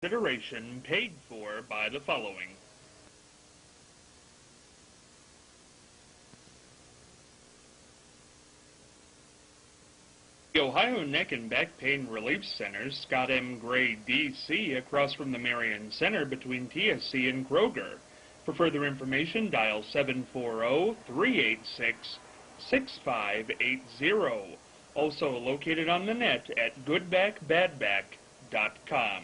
Consideration paid for by the following. The Ohio Neck and Back Pain Relief Center, Scott M. Gray, D.C., across from the Marion Center between TSC and Kroger. For further information, dial 740-386-6580. Also located on the net at goodbackbadback.com.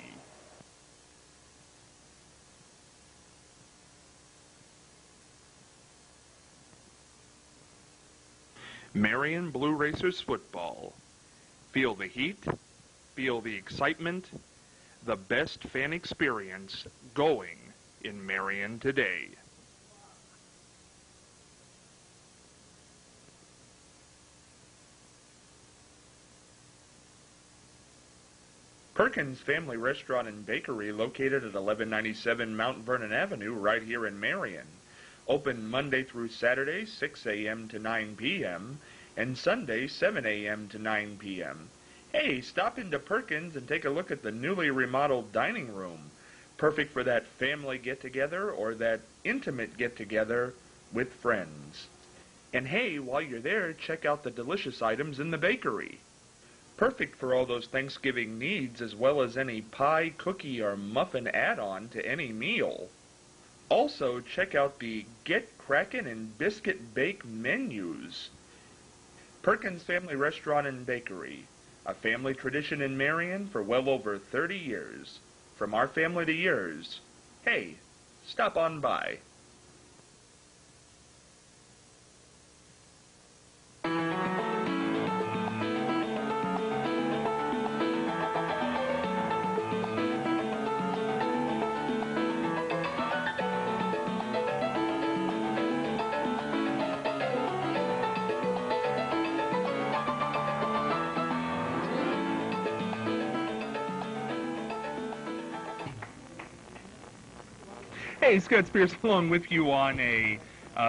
Marion Blue Racers football. Feel the heat, feel the excitement, the best fan experience going in Marion today. Perkins Family Restaurant and Bakery, located at 1197 Mount Vernon Avenue, right here in Marion. Open Monday through Saturday, 6 a.m. to 9 p.m., and Sunday, 7 a.m. to 9 p.m. Hey, stop into Perkins and take a look at the newly remodeled dining room. Perfect for that family get-together or that intimate get-together with friends. And hey, while you're there, check out the delicious items in the bakery. Perfect for all those Thanksgiving needs, as well as any pie, cookie, or muffin add-on to any meal. Also, check out the Get Crackin' and Biscuit Bake menus. Perkins Family Restaurant and Bakery, a family tradition in Marion for well over 30 years. From our family to yours. Hey, stop on by. Hey, Scott Spears along with you on a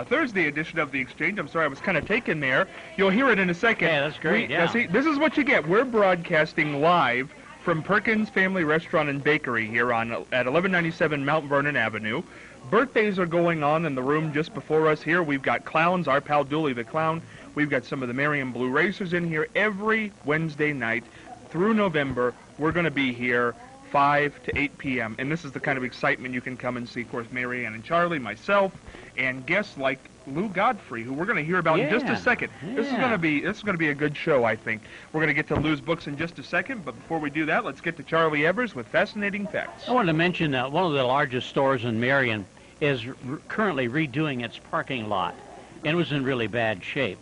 Thursday edition of The Exchange. I'm sorry, I was kind of taken there. You'll hear it in a second. Yeah, that's great, yeah. See, this is what you get. We're broadcasting live from Perkins Family Restaurant and Bakery here at 1197 Mount Vernon Avenue. Birthdays are going on in the room just before us here. We've got clowns, our pal Dooley the Clown. We've got some of the Marion Blue Racers in here every Wednesday night through November. We're going to be here 5 to 8 p.m. And this is the kind of excitement you can come and see. Of course, Marianne and Charlie, myself, and guests like Lou Godfrey, who we're going to hear about in just a second. This is going to be a good show, I think. We're going to get to Lou's books in just a second, but before we do that, let's get to Charlie Evers with Fascinating Facts. I wanted to mention that one of the largest stores in Marion is currently redoing its parking lot, and it was in really bad shape.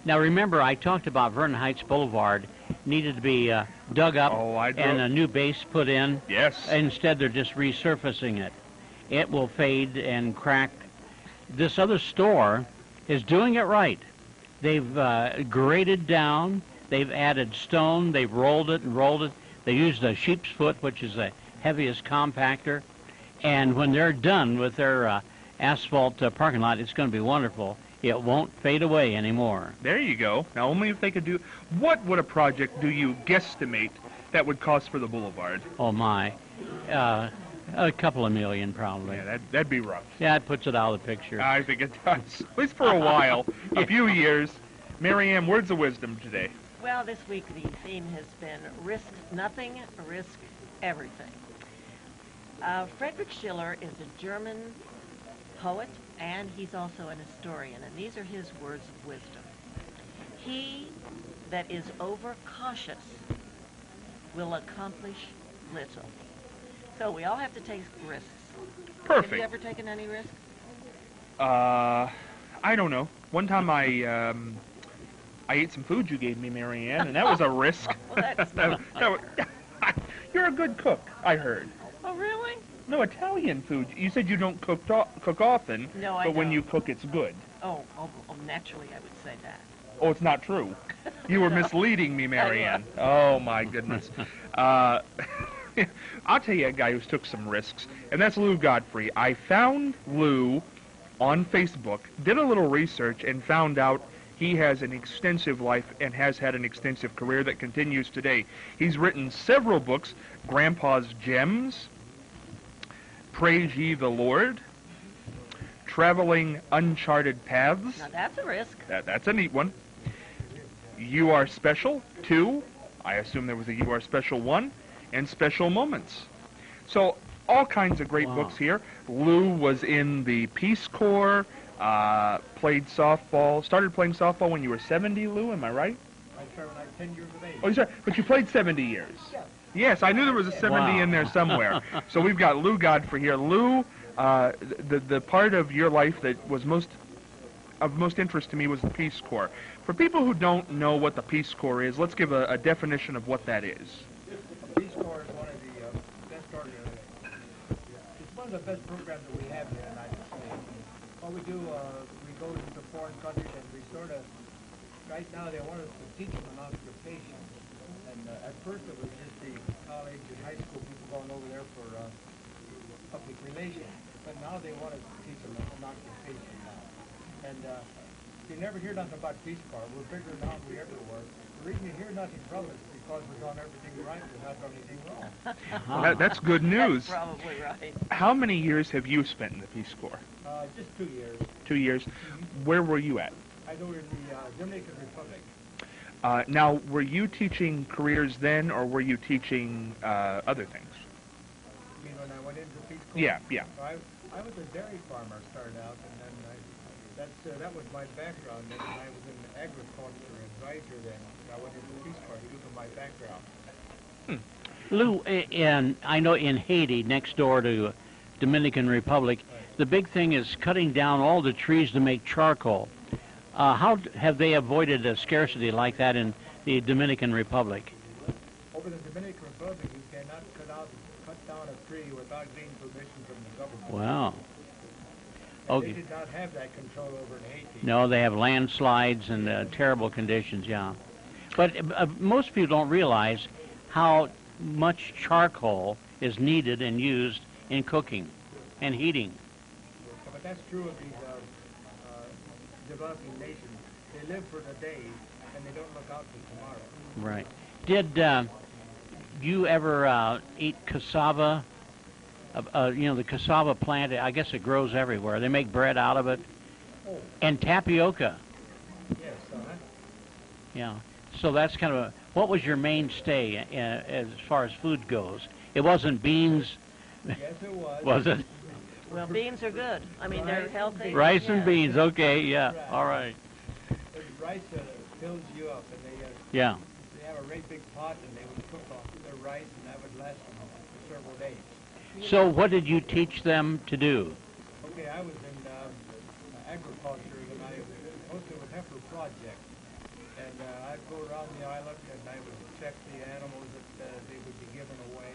Now, remember, I talked about Vernon Heights Boulevard needed to be dug up and a new base put in. Yes. Instead, they're just resurfacing it. It will fade and crack. This other store is doing it right. They've graded down. They've added stone. They've rolled it and rolled it. They used a sheep's foot, which is the heaviest compactor. And when they're done with their asphalt parking lot, it's going to be wonderful. It won't fade away anymore. There you go. Now, only if they could do... What would a project do you guesstimate that would cost for the boulevard? Oh, my. A couple of million, probably. Yeah, that'd be rough. Yeah, it puts it out of the picture. I think it does. At least for a while. A few years. Marianne, words of wisdom today. Well, this week the theme has been risk nothing, risk everything. Friedrich Schiller is a German poet, and he's also an historian, and these are his words of wisdom. He that is overcautious will accomplish little. So we all have to take risks. Perfect. Have you ever taken any risks? I don't know. One time I ate some food you gave me, Marianne, and that was a risk. Well, that's not. You're a good cook, I heard. Oh, really? No, Italian food. You said you don't cook often, No, I but when don't. you cook, it's good. Oh, naturally I would say that. Oh, it's not true. You were misleading me, Marianne. Oh, my goodness. I'll tell you a guy who took some risks, and that's Lou Godfrey. I found Lou on Facebook, did a little research, and found out he has an extensive life and has had an extensive career that continues today. He's written several books, Grandpa's Gems, Praise Ye the Lord, Traveling Uncharted Paths. Now that's a risk. That's a neat one. You Are Special, 2. I assume there was a You Are Special 1. And Special Moments. So all kinds of great books here. Lou was in the Peace Corps, played softball, started playing softball when you were 70, Lou, am I right? I started when I was 10 years of age. Oh, sorry, but you played 70 years. Yeah. Yes, I knew there was a 70 in there somewhere. So we've got Lou Godfrey here. Lou, the part of your life that was of most interest to me was the Peace Corps. For people who don't know what the Peace Corps is, let's give a definition of what that is. The Peace Corps is one of the best it's one of the best programs that we have in the United States. What we do, we go into foreign countries and we sort of, right now they want us to teach them an occupation. And at first it was just the college and high school people going over there for public relations. But now they want us to teach them an occupation now. And you never hear nothing about Peace Corps. We're bigger now than we ever were. The reason you hear nothing from us is because we've done everything right and not done anything wrong. Well, that's good news. That's probably right. How many years have you spent in the Peace Corps? Just 2 years. 2 years. Where were you at? I go in the Dominican Republic. Now, were you teaching careers then, or were you teaching other things? You mean when I went into Peace Corps? Yeah, yeah. I was a dairy farmer, started out, and then that was my background. And I was in agriculture advisor then. I went into Peace Corps due to my background. Lou, and I know in Haiti, next door to Dominican Republic, the big thing is cutting down all the trees to make charcoal. How have they avoided a scarcity like that in the Dominican Republic? Over the Dominican Republic, you cannot cut down a tree without getting permission from the government. Wow. And Okay. they did not have that control over in Haiti. No, they have landslides and terrible conditions, yeah. But most people don't realize how much charcoal is needed and used in cooking and heating. But that's true of these developing nations. They live for the day, and they don't look out for tomorrow. Right. Did you ever eat cassava? The cassava plant, I guess it grows everywhere. They make bread out of it. Oh. And tapioca. Yes, Yeah. So that's kind of what was your mainstay as far as food goes? It wasn't beans, yes, it was. was it? Well, beans are good. I mean, they're healthy. Rice and Yeah. beans. Okay, yeah. All right. The rice fills you up, and Yeah. they have a great big pot, and they would cook off their rice, and that would last them for several days. So what did you teach them to do? Okay, I was in agriculture, and I mostly with heifer project. And I'd go around the island, and I would check the animals that they would be given away,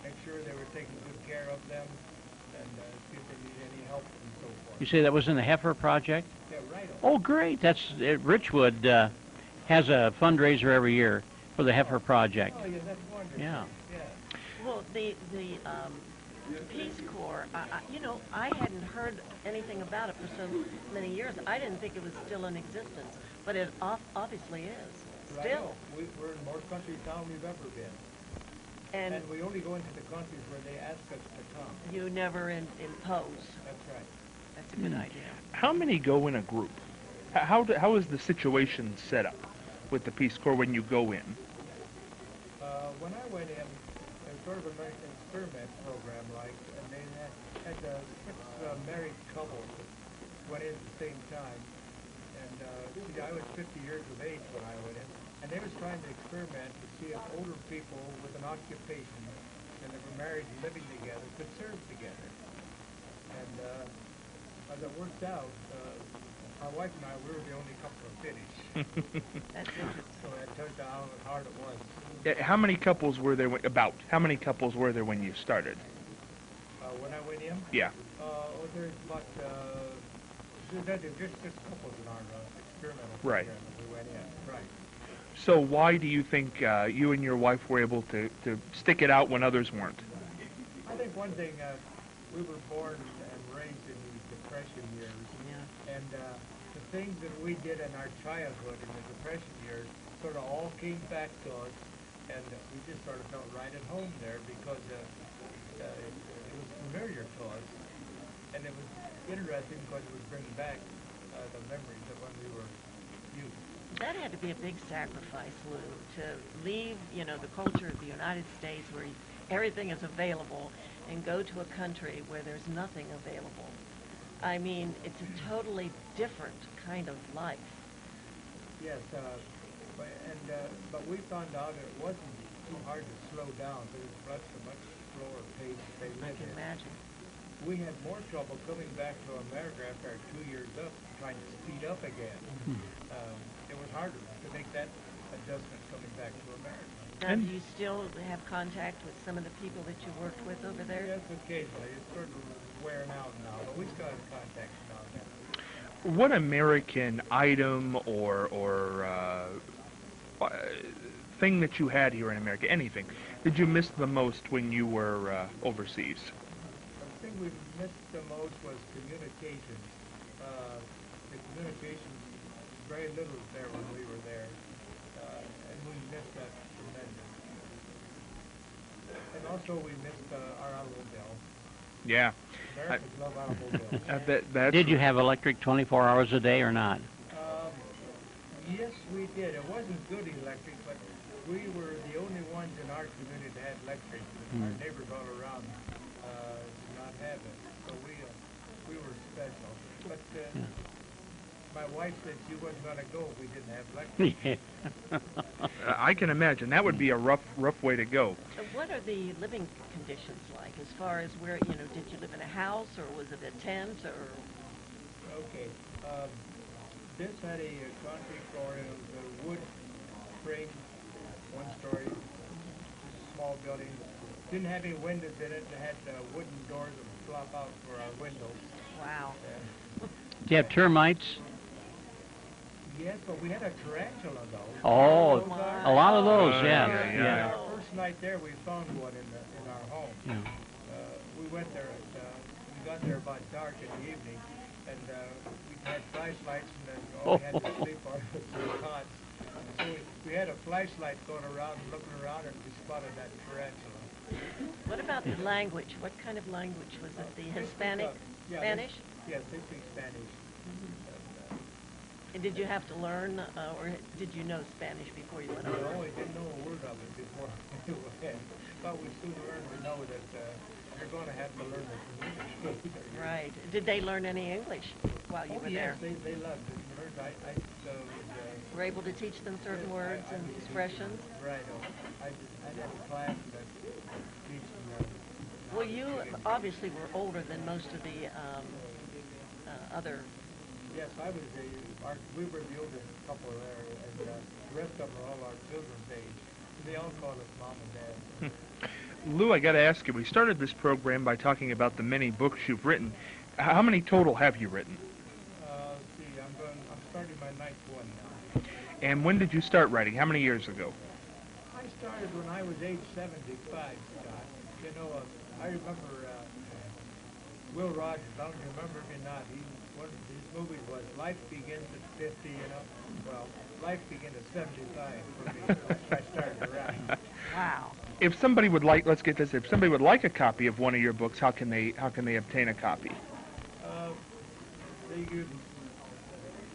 make sure they were taking good care of them, and see if they need any help and so forth. You say that was in the Heifer Project? Yeah, right. Oh, great. That's Richwood has a fundraiser every year for the Heifer Project. Oh, yeah, that's wonderful. Yeah. Yeah. Well, the Peace Corps, I hadn't heard anything about it for so many years. I didn't think it was still in existence, but it obviously is. Right. Still. We're in more countries now than we've ever been. And And we only go into the countries where they ask us to come. you never impose. That's right. That's a good idea. How many go in a group? How is the situation set up with the Peace Corps when you go in? When I went in, it was sort of an experiment program, and they had 6 married couples that went in at the same time. And I was 50 years of age when I went in, and they was trying to experiment to see if older people with an occupation and that were married and living together could serve together. And as it worked out, my wife and I, we were the only couple to finish. That's interesting. So that tells you how hard it was. How many couples were there? How many couples were there when you started? When I went in, Yeah. there's about just 6 couples in our experimental Right. program that we went in. Right. So why do you think you and your wife were able to stick it out when others weren't? I think one thing, we were born and raised in the Depression years, Yeah. and the things that we did in our childhood in the Depression years sort of all came back to us, and we just sort of felt right at home there because it was familiar to and it was interesting because it was bringing back the memories of when we were youth. That had to be a big sacrifice, Lou, to leave, the culture of the United States where everything is available and go to a country where there's nothing available. I mean, it's a totally different kind of life. Yes, but we found out it wasn't too hard to slow down, but it was a much slower pace they I lived can in. imagine. We had more trouble coming back to America after our 2 years up, trying to speed up again. It was harder to make that adjustment coming back to America. Now, do you still have contact with some of the people that you worked with over there? Yes, occasionally. It's sort of wearing out now, but we still have contact now and then. What American item or thing that you had here in America, anything, did you miss the most when you were overseas? The thing we missed the most was communications. The communications, very little there when we were there, and we missed that tremendous. And also we missed our automobile. Yeah. Americans love automobiles. I bet that's... Did you have electric 24 hours a day or not? Yes, we did. It wasn't good electric, but we were the only ones in our community that had electric. Our neighbors all around did not have it, so we were special. But my wife said she wasn't going to go if we didn't have electric. I can imagine. That would be a rough way to go. What are the living conditions like as far as where, did you live in a house or was it a tent or? Okay. This had a concrete floor, and it was a wood frame, one-story, small building. Didn't have any windows in it. It had wooden doors that would flop out for our windows. Wow. Do you have termites? Yes, but we had a tarantula, though. Oh, my. a lot of those, yeah. Our first night there, we found one in our home. Yeah. We went there, we got there about dark in the evening, and we had flashlights, and then all we had to sleep on was the cots. So we had a flashlight going around and looking around, and we spotted that tarantula. What about the language? What kind of language was it? The Hispanic? Yeah, Spanish? Yes, they speak Spanish. And did you have to learn, or did you know Spanish before you went over? No, we didn't know a word of it before we went, but we soon learned to know that you're going to have to learn the communication. Right. Did they learn any English while you were yes, there? they loved it. Were able to teach them certain words and expressions? Right. I had a class that teaching them. Well, you obviously were older than most of the other. Yes, I was we were the oldest couple there, and the rest of them are all our children's age. They all call us Mom and Dad. Lou, I got to ask you, we started this program by talking about the many books you've written. How many total have you written? Let's see, I'm starting my ninth one now. And when did you start writing? How many years ago? I started when I was age 75, Scott. I remember Will Rogers. I don't remember him or not. One of his movies was Life Begins at 50, Well, life began at 75 for me. I started to write. Wow. If somebody would like, let's get this, if somebody would like a copy of one of your books, how can they obtain a copy?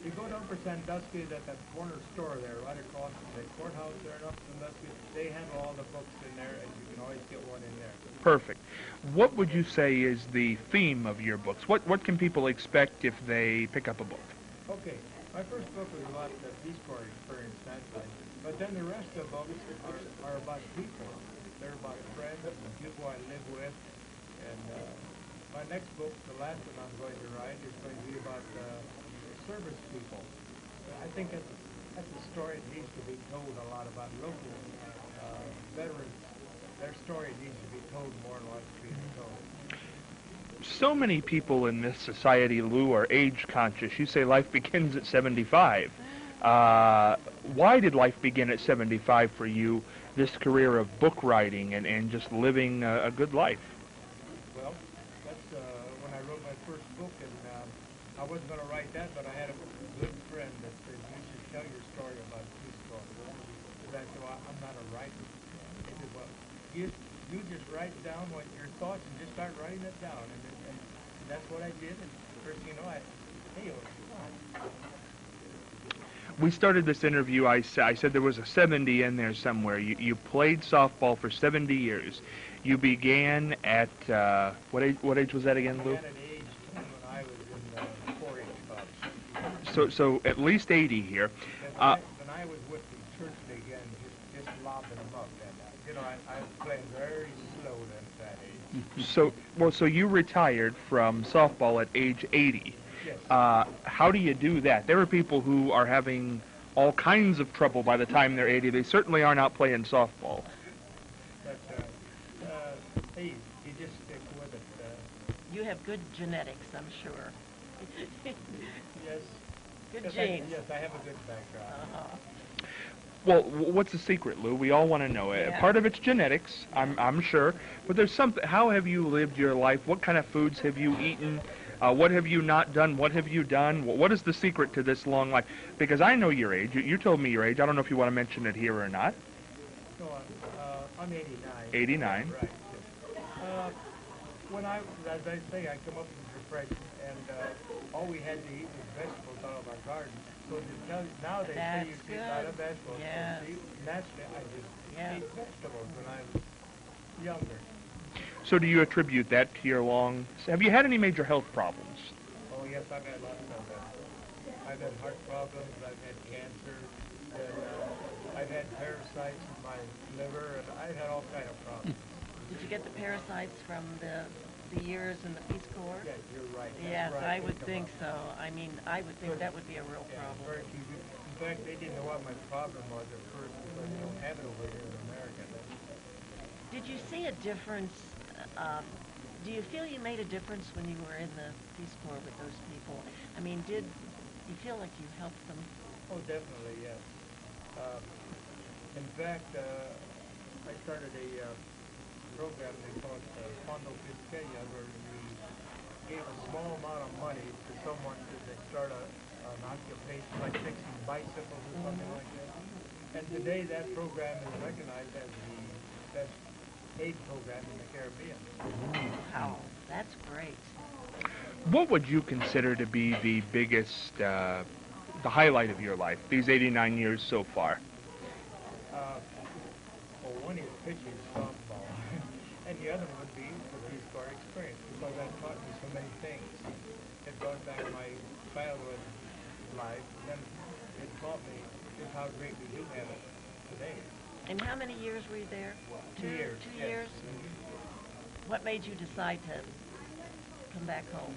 You go to Upper Sandusky at that corner store there, right across from the courthouse there in Upper Sandusky. They have all the books in there, and you can always get one in there. Perfect. What would you say is the theme of your books? What can people expect if they pick up a book? Okay, my first book was about the Peace Corps experience, naturally. But then the rest of the books are about people. They're about friends and people I live with. And my next book, the last one I'm going to write, is going to be about service people. I think that's a story that needs to be told a lot about local veterans. Their story needs to be told more than what's being told. So many people in this society, Lou, are age conscious. You say life begins at 75. Why did life begin at 75 for you, this career of book writing and just living a good life? Well, that's when I wrote my first book, and I wasn't going to write that, but I had a good friend that said, you should tell your story about Peace Corps. I said, well, I'm not a writer. He said, well, you just write down what your thoughts and just start writing it down. And that's what I did. And first, you know, hey, We started this interview, I said there was a 70 in there somewhere. You played softball for 70 years. You began at, what age was that again, I Lou? began at age 10 when I was in 4-H clubs. So at least 80 here. When I was with the church again, just lobbing them up. And, you know, I was playing very slow at that age. So you retired from softball at age 80. Yes. How do you do that? There are people who are having all kinds of trouble by the time they're 80. They certainly aren't out playing softball. But, hey, you just stick with it. You have good genetics, I'm sure. Yes. Good Yes, genes. Yes, I have a good background. Uh-huh. Well, what's the secret, Lou? We all want to know it. Yeah. Part of it's genetics, I'm sure, but there's something. How have you lived your life? What kind of foods have you eaten? What have you not done? What have you done? What is the secret to this long life? Because I know your age. You told me your age. I don't know if you want to mention it here or not. No, I'm 89. 89. Right. When as I say, I come up with depression, and all we had to eat was vegetables out of our garden. So now they say you That's can eat a lot of good. vegetables. Yes. So naturally, I just Yeah. ate vegetables when I was younger. So do you attribute that to your long? Have you had any major health problems? Oh yes, I've had lots of them. I've had heart problems. I've had cancer. And, I've had parasites in my liver, and I've had all kind of problems. Did you get the parasites from the years in the Peace Corps? Yes, you're right. That's Yes, where I would picked think them up. so. I mean, I would think that would be a real Yeah, problem. very few people. In fact, they didn't know what my problem was at first because they don't have it over here in America. Did you see a difference? Do you feel you made a difference when you were in the Peace Corps with those people? I mean, did you feel like you helped them? Oh, definitely, yes. In fact, I started a program they called Fondo Fiscalia, where we gave a small amount of money to someone to start an occupation like fixing bicycles or something like that. And today that program is recognized as the best aid program in the Caribbean. Wow, that's great. What would you consider to be the biggest, the highlight of your life, these 89 years so far? Well, one is pitching softball, and the other would be the Peace Corps experience, because that taught me so many things. It brought back my childhood life, and then it taught me just how great we do have it today. And how many years were you there? 2 years. 2 yes. years? What made you decide to come back home?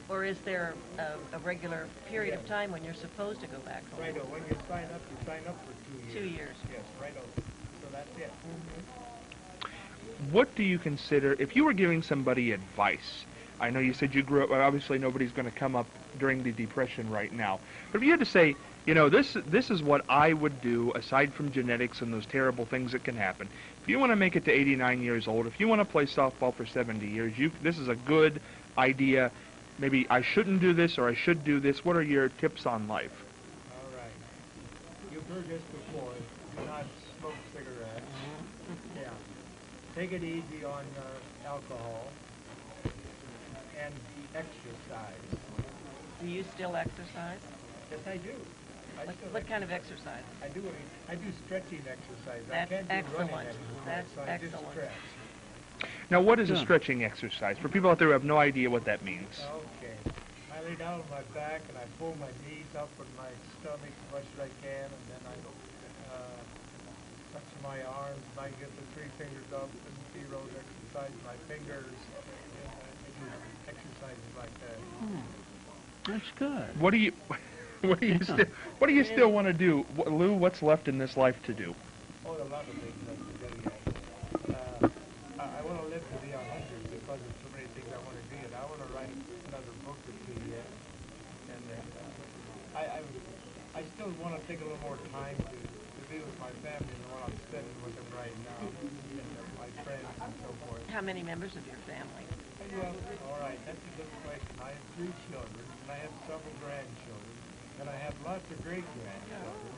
Or is there a regular period of time when you're supposed to go back home? Right, when you sign up for 2 years. 2 years. Yes, right. So that's it. What do you consider, if you were giving somebody advice, I know you said you grew up, obviously nobody's going to come up during the Depression right now, but if you had to say, you know, this is what I would do aside from genetics and those terrible things that can happen. If you want to make it to 89 years old, if you want to play softball for 70 years, this is a good idea. Maybe I shouldn't do this or I should do this. What are your tips on life? All right. You've heard this before. Do not smoke cigarettes. Yeah. Take it easy on alcohol. And exercise. Do you still exercise? Yes, I do. What kind of exercise? I do stretching exercise. That's I can't do excellent. running exercise, That's so I just excellent. stretch. Now, what is a Yeah. stretching exercise? For people out there who have no idea what that means. Okay. I lay down on my back and I pull my knees up with my stomach as much as I can, and then I touch my arms and I get the 3 fingers up and zero exercise my fingers, and I do exercises like that. That's good. What do you still want to do, Lou? What's left in this life to do? Oh, a lot of things like today. I want to live to be 100 because there's so many things I want to do. And I want to write another book or 2 yet. And then I still want to take a little more time to be with my family than what I'm spending with them right now, and my friends and so forth. How many members of your family? Well, all right, that's a good question. I have 3 children, and I have several grandchildren, and I have lots of great-grandchildren,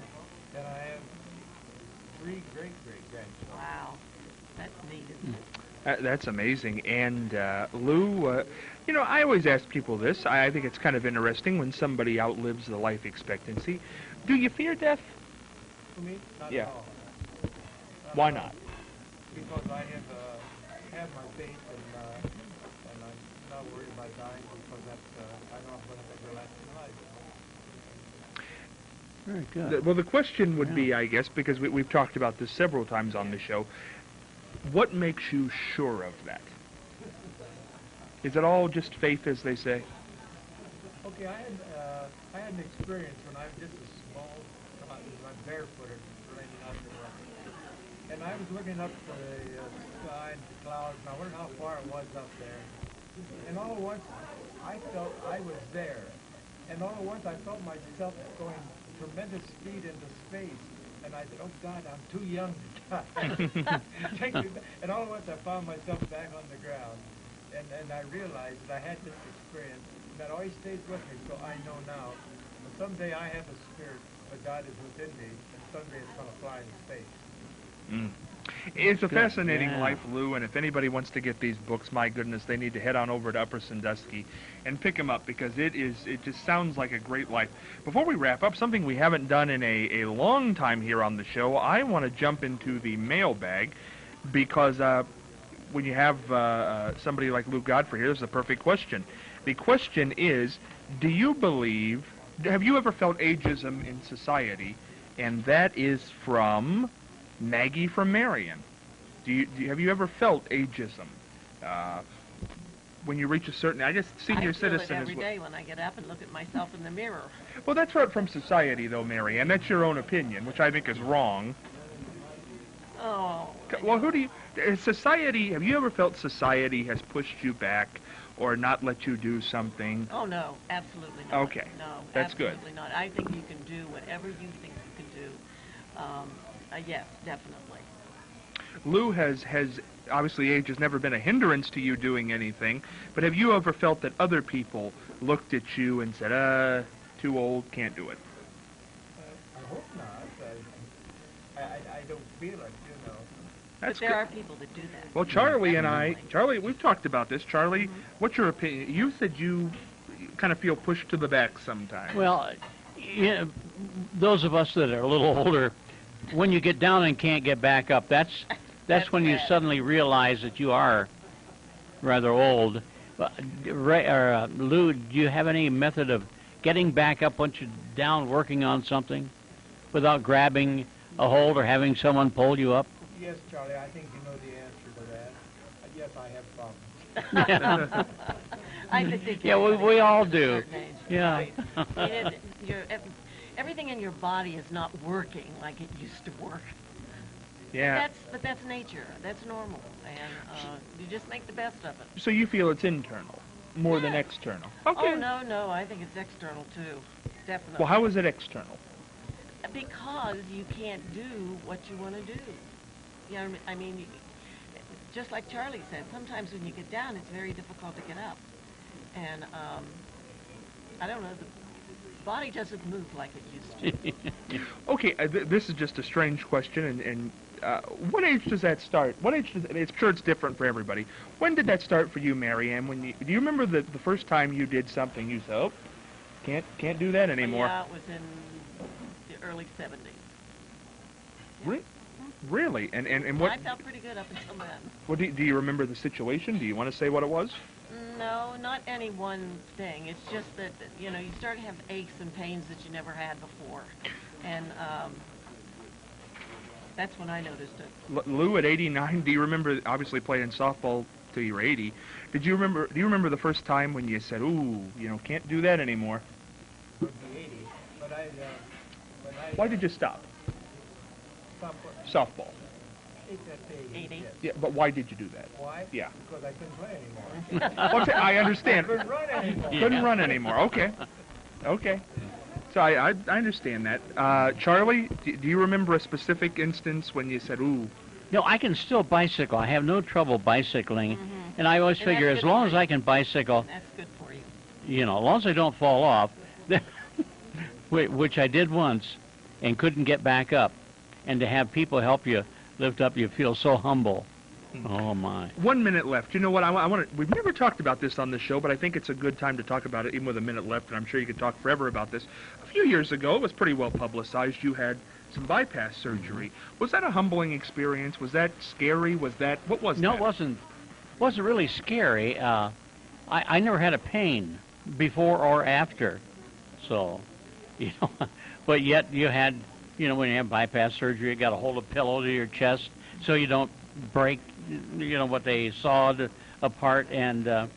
and I have 3 great-great-grandchildren. Wow, that's neat, isn't it? That's amazing. And Lou, I always ask people this. I think it's kind of interesting when somebody outlives the life expectancy. Do you fear death? For me, not Yeah. at all. Why at all. not? Because I have my faith, and I'm not worried about dying because I know I'm going to have a lasting life. Very good. Well, the question would Yeah. be, I guess, because we've talked about this several times on the show, what makes you sure of that? Is it all just faith, as they say? Okay, I had an experience when I was just a small, I'm barefooted, running out the road. And I was looking up to the sky and the clouds, and I wondered how far it was up there. And all at once, I felt I was there. And all at once, I felt myself going tremendous speed into space. And I said, oh God, I'm too young to die. And all at once, I found myself back on the ground. And I realized that I had this experience that always stays with me, so I know now that someday I have a spirit, but God is within me, and someday it's going to fly into space. Mm. It's a Good. fascinating Yeah. life, Lou, and if anybody wants to get these books, my goodness, they need to head on over to Upper Sandusky and pick them up because it just sounds like a great life. Before we wrap up, something we haven't done in a long time here on the show, I want to jump into the mailbag because when you have somebody like Lou Godfrey here, this is a perfect question. The question is, have you ever felt ageism in society? And that is from Maggie from Marion. Have you ever felt ageism? When you reach a certain, I guess senior I feel citizen it every is day when I get up and look at myself in the mirror. well, that's right from society, though, Marianne. That's your own opinion, which I think is wrong. Oh. Well, who do you? Society. Have you ever felt society has pushed you back, or not let you do something? Oh no, absolutely not. Okay, No, that's good. absolutely not. I think you can do whatever you think you can do. Yes, definitely. Lou has obviously age has never been a hindrance to you doing anything, but have you ever felt that other people looked at you and said, too old, can't do it? I hope not. I don't feel it, you know. That's But there good. are people that do that. Well, Charlie and Definitely. Charlie, we've talked about this. Charlie, what's your opinion? You said you kind of feel pushed to the back sometimes. Well, those of us that are a little older, when you get down and can't get back up, that's That's when you bad. suddenly realize that you are rather old. But, Lou, do you have any method of getting back up once you're down working on something without grabbing a hold or having someone pull you up? Yes, Charlie, I think you know the answer to that. Yes, I have problems. I think Yeah, we everybody all gets to a do. certain age. Yeah. Right. I mean, everything in your body is not working like it used to work. yeah. But that's nature. That's normal, and you just make the best of it. So you feel it's internal more than Yeah. external? Okay. Oh no, I think it's external too, definitely. Well, how is it external? Because you can't do what you want to do. You know, I mean, just like Charlie said, sometimes when you get down, it's very difficult to get up. And I don't know, the body doesn't move like it used to. Okay, this is just a strange question, and what age does that start? What age does it's sure it's different for everybody. When did that start for you, Marianne? Do you remember the first time you did something you said, oh, can't do that anymore? Yeah, it was in the early 70s. Really? And And what? I felt pretty good up until then. What do you remember the situation? Do you want to say what it was? No, not any one thing. It's just that, you know, you start to have aches and pains that you never had before. And that's when I noticed it. Lou, at 89, do you remember, obviously playing softball till you were 80, do you remember the first time when you said, ooh, can't do that anymore? Would be 80, but Why did you stop? stopped what? Softball. At the 80? yes. Yeah, but why did you do that? Why? Yeah. Because I couldn't play anymore. Okay, I understand. Couldn't run anymore. Couldn't run anymore. Okay. So I understand that. Charlie, do you remember a specific instance when you said, ooh? No, I can still bicycle. I have no trouble bicycling. And I always And that's figure as good long for as you. I can bicycle, That's good for you. as long as I don't fall off, which I did once and couldn't get back up. And to have people help you lift up, you feel so humble. Oh, my. 1 minute left. You know what? I want to. We've never talked about this on the show, but I think it's a good time to talk about it, even with a minute left. And I'm sure you could talk forever about this. A few years ago, it was pretty well publicized. You had some bypass surgery. Was that a humbling experience? Was that scary? Was that what was No, that? it wasn't really scary. I never had a pain before or after. So, you know, but yet you had, you know, when you have bypass surgery, you got to hold a pillow to your chest so you don't break, you know, what they sawed apart. And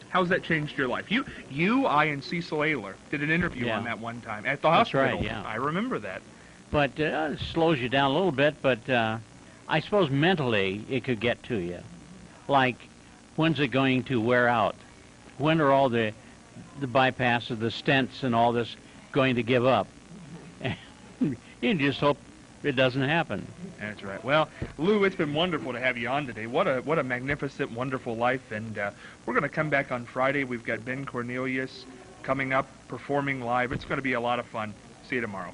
How's that changed your life? I, and Cecil Ayler did an interview Yeah. on that one time at the That's hospital. right, yeah. I remember that. But it slows you down a little bit, but I suppose mentally it could get to you. Like, when's it going to wear out? When are all the bypasses, the stents and all this going to give up? You just hope it doesn't happen. That's right. Well, Lou, it's been wonderful to have you on today. What a magnificent, wonderful life. And we're going to come back on Friday. We've got Ben Cornelius coming up, performing live. It's going to be a lot of fun. See you tomorrow.